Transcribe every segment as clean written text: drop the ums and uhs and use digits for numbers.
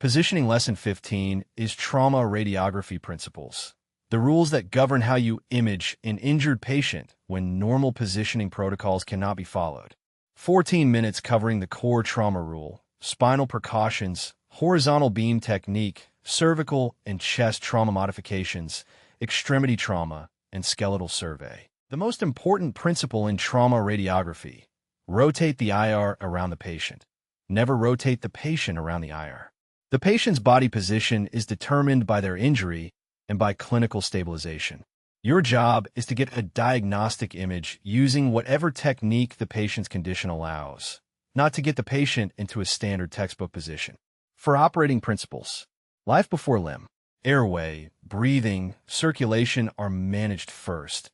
Positioning Lesson 15 is Trauma Radiography Principles. The rules that govern how you image an injured patient when normal positioning protocols cannot be followed. 14 minutes covering the core trauma rule, spinal precautions, horizontal beam technique, cervical and chest trauma modifications, extremity trauma, and skeletal survey. The most important principle in trauma radiography: rotate the IR around the patient. Never rotate the patient around the IR. The patient's body position is determined by their injury and by clinical stabilization. Your job is to get a diagnostic image using whatever technique the patient's condition allows, not to get the patient into a standard textbook position. For operating principles, life before limb, airway, breathing, circulation are managed first.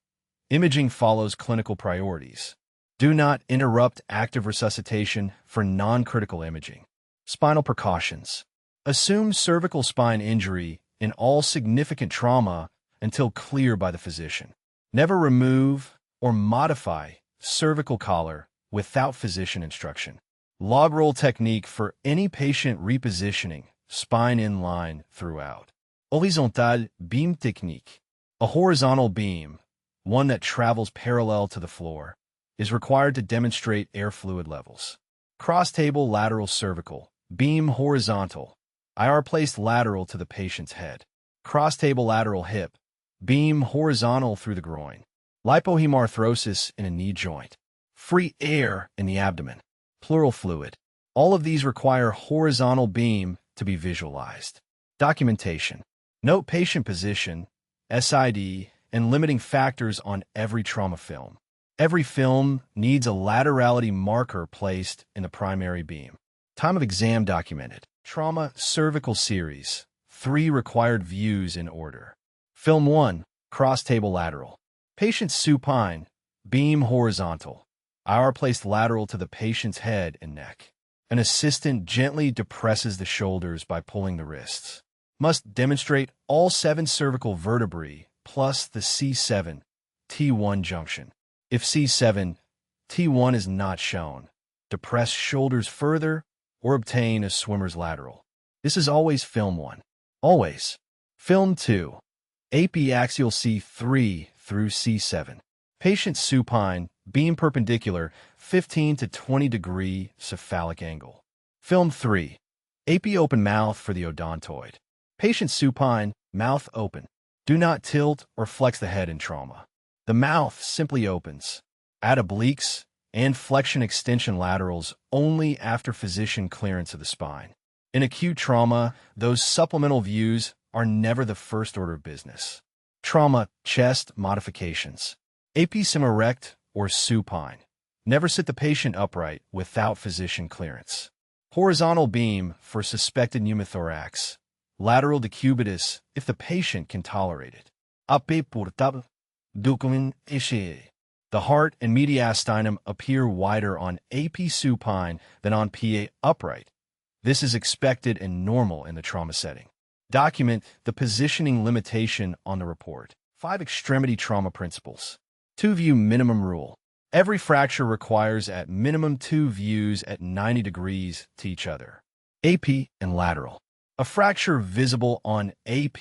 Imaging follows clinical priorities. Do not interrupt active resuscitation for non-critical imaging. Spinal precautions. Assume cervical spine injury in all significant trauma until clear by the physician. Never remove or modify cervical collar without physician instruction. Log roll technique for any patient repositioning, spine in line throughout. Horizontal beam technique. A horizontal beam, one that travels parallel to the floor, is required to demonstrate air fluid levels. Cross-table lateral cervical. Beam horizontal. IR placed lateral to the patient's head. Cross-table lateral hip. Beam horizontal through the groin. Lipohemarthrosis in a knee joint. Free air in the abdomen. Pleural fluid. All of these require horizontal beam to be visualized. Documentation. Note patient position, SID, and limiting factors on every trauma film. Every film needs a laterality marker placed in the primary beam. Time of exam documented. Trauma cervical series. 3 required views in order. Film 1, cross-table lateral. Patient supine, beam horizontal. IR placed lateral to the patient's head and neck. An assistant gently depresses the shoulders by pulling the wrists. Must demonstrate all 7 cervical vertebrae plus the C7, T1 junction. If C7, T1 is not shown, depress shoulders further or obtain a swimmer's lateral. This is always film 1. Always. Film 2. AP axial C3 through C7. Patient supine, beam perpendicular, 15 to 20 degree cephalic angle. Film 3. AP open mouth for the odontoid. Patient supine, mouth open. Do not tilt or flex the head in trauma. The mouth simply opens. Add obliques and flexion extension laterals only after physician clearance of the spine. In acute trauma, those supplemental views are never the first order of business. Trauma chest modifications. AP semi-erect or supine. Never sit the patient upright without physician clearance. Horizontal beam for suspected pneumothorax. Lateral decubitus if the patient can tolerate it. AP portable. Document issue. The heart and mediastinum appear wider on AP supine than on PA upright. This is expected and normal in the trauma setting. Document the positioning limitation on the report. 5 extremity trauma principles. 2-view minimum rule. Every fracture requires at minimum 2 views at 90 degrees to each other. AP and lateral. A fracture visible on AP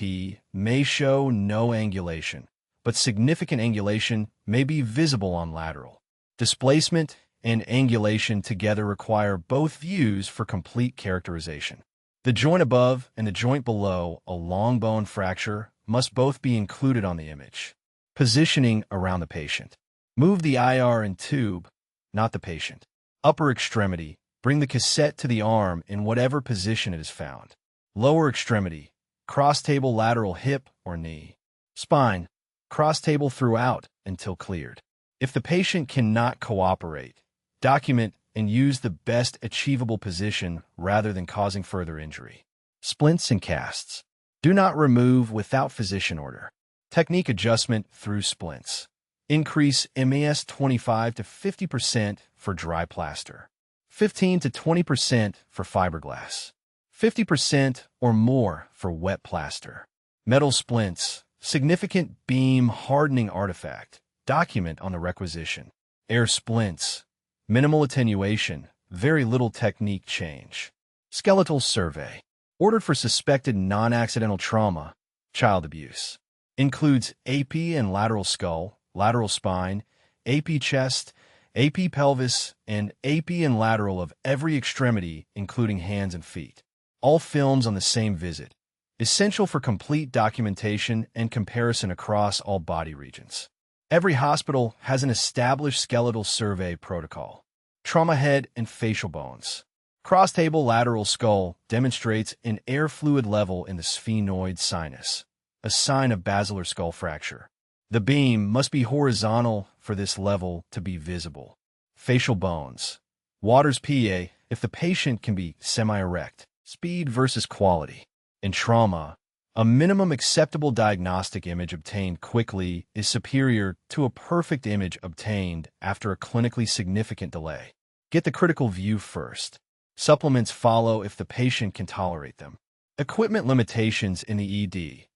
may show no angulation, but significant angulation may be visible on lateral. Displacement and angulation together require both views for complete characterization. The joint above and the joint below a long bone fracture must both be included on the image. Positioning around the patient. Move the IR and tube, not the patient. Upper extremity. Bring the cassette to the arm in whatever position it is found. Lower extremity. Cross-table lateral hip or knee. Spine. Cross-table throughout until cleared. If the patient cannot cooperate, document and use the best achievable position rather than causing further injury. Splints and casts. Do not remove without physician order. Technique adjustment through splints. Increase MAS 25 to 50% for dry plaster. 15 to 20% for fiberglass. 50% or more for wet plaster. Metal splints. Significant beam hardening artifact. Document on the requisition. Air splints. Minimal attenuation. Very little technique change. Skeletal survey. Ordered for suspected non-accidental trauma, child abuse. Includes AP and lateral skull, lateral spine, AP chest, AP pelvis, and AP and lateral of every extremity, including hands and feet. All films on the same visit. Essential for complete documentation and comparison across all body regions. Every hospital has an established skeletal survey protocol. Trauma head and facial bones. Cross-table lateral skull demonstrates an air fluid level in the sphenoid sinus, a sign of basilar skull fracture. The beam must be horizontal for this level to be visible. Facial bones. Waters PA if the patient can be semi-erect. Speed versus quality. In trauma, a minimum acceptable diagnostic image obtained quickly is superior to a perfect image obtained after a clinically significant delay. Get the critical view first. Supplements follow if the patient can tolerate them. Equipment limitations in the ED.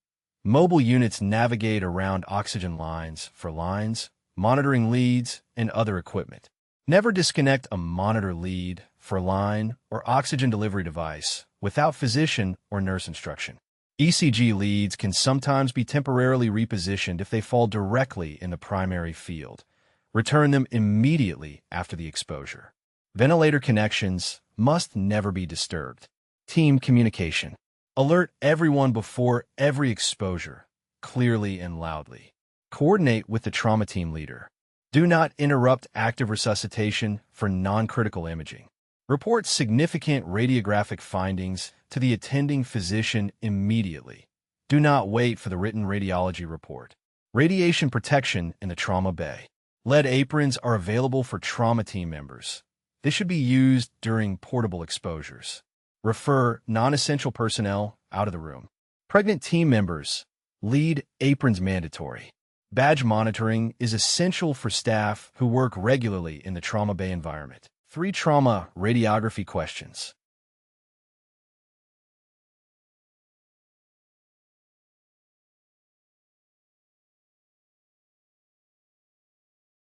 Mobile units navigate around oxygen lines for lines, monitoring leads, and other equipment. Never disconnect a monitor lead for line or oxygen delivery device without physician or nurse instruction. ECG leads can sometimes be temporarily repositioned if they fall directly in the primary field. Return them immediately after the exposure. Ventilator connections must never be disturbed. Team communication. Alert everyone before every exposure, clearly and loudly. Coordinate with the trauma team leader. Do not interrupt active resuscitation for non-critical imaging. Report significant radiographic findings to the attending physician immediately. Do not wait for the written radiology report. Radiation protection in the trauma bay. Lead aprons are available for trauma team members. They should be used during portable exposures. Refer non-essential personnel out of the room. Pregnant team members. Lead aprons mandatory. Badge monitoring is essential for staff who work regularly in the trauma bay environment. 3 trauma radiography questions.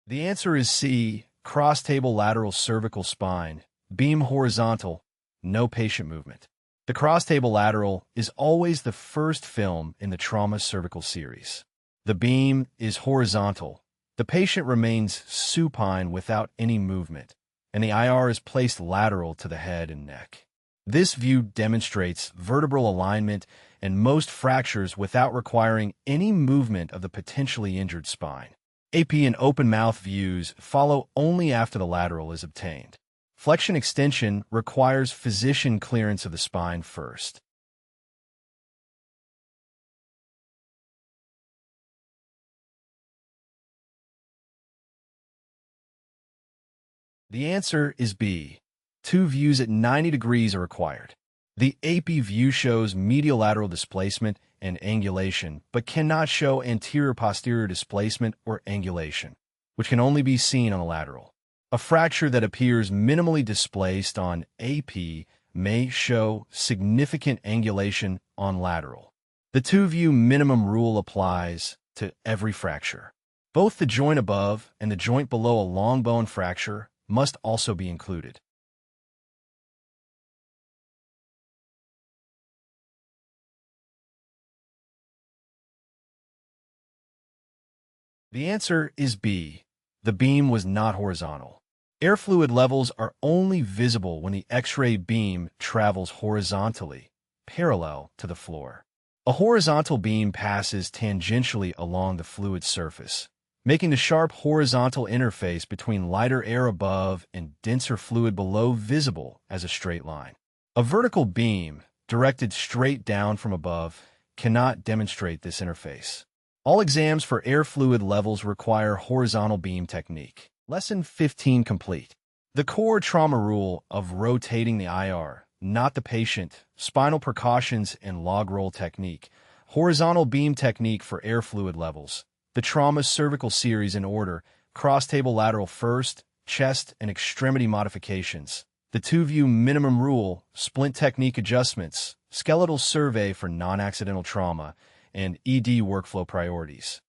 The answer is C, cross-table lateral cervical spine, beam horizontal, no patient movement. The cross-table lateral is always the first film in the trauma cervical series. The beam is horizontal. The patient remains supine without any movement, and the IR is placed lateral to the head and neck. This view demonstrates vertebral alignment and most fractures without requiring any movement of the potentially injured spine. AP and open mouth views follow only after the lateral is obtained. Flexion extension requires physician clearance of the spine first. The answer is B. 2 views at 90 degrees are required. The AP view shows medial lateral displacement and angulation, but cannot show anterior-posterior displacement or angulation, which can only be seen on the lateral. A fracture that appears minimally displaced on AP may show significant angulation on lateral. The 2-view minimum rule applies to every fracture. Both the joint above and the joint below a long bone fracture must also be included. The answer is B. The beam was not horizontal. Air fluid levels are only visible when the X-ray beam travels horizontally, parallel to the floor. A horizontal beam passes tangentially along the fluid surface, making the sharp horizontal interface between lighter air above and denser fluid below visible as a straight line. A vertical beam, directed straight down from above, cannot demonstrate this interface. All exams for air fluid levels require horizontal beam technique. Lesson 15 complete. The core trauma rule of rotating the IR, not the patient, spinal precautions and log roll technique, horizontal beam technique for air fluid levels, the trauma cervical series in order, cross-table lateral first, chest and extremity modifications, the 2-view minimum rule, splint technique adjustments, skeletal survey for non-accidental trauma, and ED workflow priorities.